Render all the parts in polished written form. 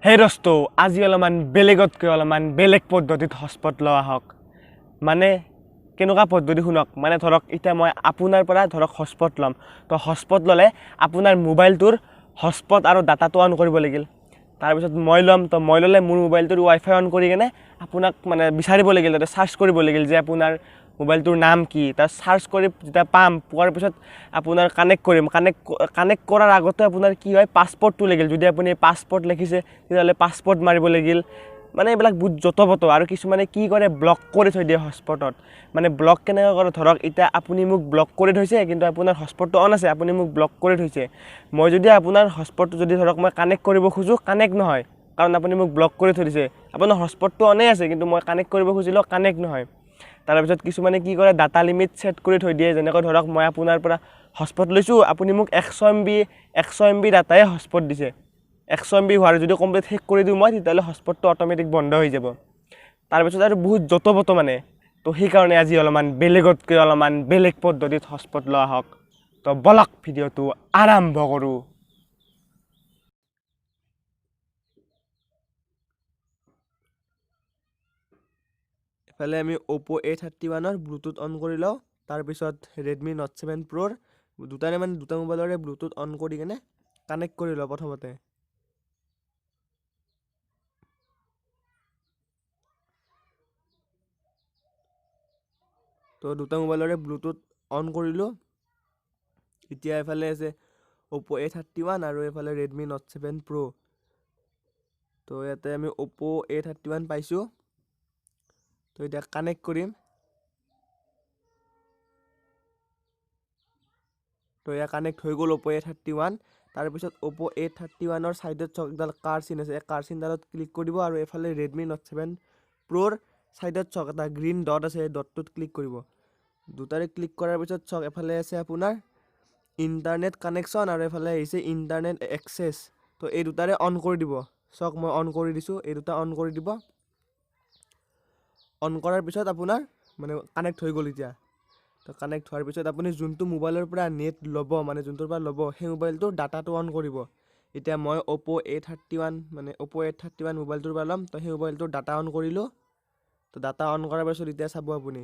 Hey Rosto, আজি অলপমান বেলেগতকৈ অলপমান বেলেগ পদ্ধতিত হটস্পট লোৱা হওক মানে কেনেকুৱা পদ্ধতি শুনক মানে ধৰক এতিয়া মই আপোনাৰ পৰা ধৰক হটস্পট লম তো হটস্পট ললে আপোনাৰ মোবাইলটোৰ হটস্পট আৰু ডাটাটো অন কৰিব লাগিল তাৰ পিছত মই লম তো মই ললে মোৰ মোবাইলটোৰ ওয়াইফাই অন কৰি কেনে আপোনাক মানে বিচাৰিব লাগিল তাতে সাৰ্চ কৰিব লাগিল যে আপোনাৰ মোবাইলটোৰ নাম কি তা সাৰ্চ কৰি যেটা পাম পোৱাৰ পিছত আপোনাৰ কানেক্ট কৰিম কানেক্ট কৰাৰ আগতে আপোনাৰ কি হয় পাসপোৰ্টটো লাগিল যদি আপুনি পাসপোৰ্ট লিখিছে তেতিয়ালে পাসপোৰ্ট মাৰিব লাগিল মানে এইবিলাক বহুত যতবত আৰু কিছুমানে কি কৰে ব্লক কৰি থৈ দিয়ে হটস্পটত মানে ব্লক কেনে কৰে ধৰক এটা আপুনি মোক ব্লক কৰি থৈছে কিন্তু আপোনাৰ হটস্পটটো অন আছে আপুনি মোক ব্লক কৰি থৈছে মই যদি আপোনাৰ হটস্পটটো যদি ধৰক মই কানেক্ট কৰিব খুজো কানেক্ট নহয় কাৰণ আপুনি মোক ব্লক কৰি থৈ দিছে আপোনাৰ হটস্পটটো অনে আছে কিন্তু মই কানেক্ট কৰিব খুজিলো কানেক্ট নহয় তাৰ পিছত কিছুমানে কি কৰে ডাটা লিমিট সেট কৰি থৈ দিয়ে যেনেকৈ ধৰক মই আপোনাৰ পৰা হটস্পট লৈছো আপুনি মোক 100 MB ডাটায়ে হটস্পট দিছে 100 MB হোৱাৰ যদি কমপ্লিট শেষ কৰি দিও মই তেতিয়ালে হটস্পটটো অটোমেটিক বন্ধ হৈ যাব তাৰ পিছত আৰু বহুত যতবত মানে তো সেই কাৰণে আজি অলপমান বেলেগতকৈ অলপমান বেলেগ পদ্ধতিত হটস্পট লোৱা হওক তো বলক ভিডিওটো আৰম্ভ কৰো এফালে আমি Oppo A31 ৰ ব্লুটুথ অন কৰি লও তাৰ পিছত Redmi Note 7 Pro ৰ দুটা মোবাইলৰে ব্লুটুথ অন কৰি কেনে কানেক্ট কৰি লও প্ৰথমতে তো দুটা মোবাইলৰে ব্লুটুথ অন কৰিলো এতিয়া এফালে আছে Oppo A31 আৰু এফালে Redmi Note 7 Pro তো ইয়াতে আমি Oppo A31 পাইছো তো এটা কানেক্ট কৰিম তো ইয়া কানেক্ট হৈ গল Oppo A31 তাৰ পিছত Oppo A31 ৰ সাইডত চকডাল কাৰ চিন আছে কাৰ চিনডালত ক্লিক কৰিব আৰু এফালে Redmi Note 7 Pro ৰ সাইডত চক এটা গ্ৰীন ডট আছে ডটটোত ক্লিক কৰিব দুটাৰে ক্লিক কৰাৰ পিছত চক এফালে আছে আপোনাৰ ইন্টাৰনেট কানেকচন আৰু এফালে আছে ইন্টাৰনেট এক্সেস তো এই দুটাৰে অন কৰি দিব চক মই অন কৰি দিছো এই দুটা অন কৰি দিব অন কৰাৰ পিছত আপোনাৰ মানে কানেক্ট হৈ গল এতিয়া তো কানেক্ট হোৱাৰ পিছত আপুনি যোনটো মোবাইলৰ পৰা নেট লব মানে যোনটোৰ পৰা লব সেই মোবাইলটো ডাটাটো অন কৰিব এতিয়া মই Oppo A31 মোবাইলটোৰ পৰা লম তো সেই মোবাইলটোৰ ডাটা অন কৰিলো তো ডাটা অন কৰাৰ পিছত এতিয়া চাব আপুনি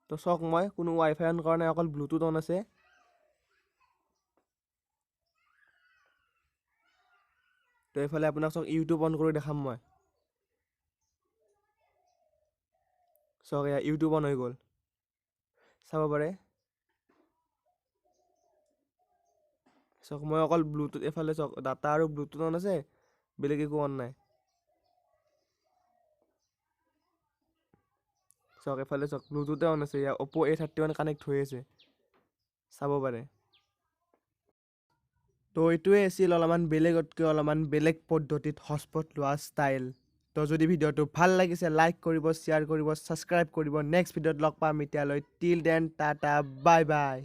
তো চক মই কোনো ওয়াইফাই অন কৰা নাই অকল ব্লুটুথ অন আছে তো এফালে আপোনাক চক ইউটিউব অন কৰি দেখাম মই চক এয়া ইউটিউব অন হৈ গল চাব পাৰে চক মই অকল ব্লুটুথ এফালে চক ডাটা আৰু ব্লুটুথ অন আছে বেলেগ একো অন নাই চক এফালে চক ব্লুটুথে অন আছে ইয়া Oppo A31 কানেক্ট হৈ আছে চাব পাৰে তো এইটোৱে আছিল অলপমান বেলেগতকৈ অলপমান বেলেগ পদ্ধতিত হটস্পট লোৱা ষ্টাইল তো যদি ভিডিওটো ভাল লাগিছে লাইক কৰিব শেয়াৰ কৰিব সাবস্ক্ৰাইব কৰিব নেক্সট ভিডিওত লগ পাম এতিয়ালৈ till then tata bye bye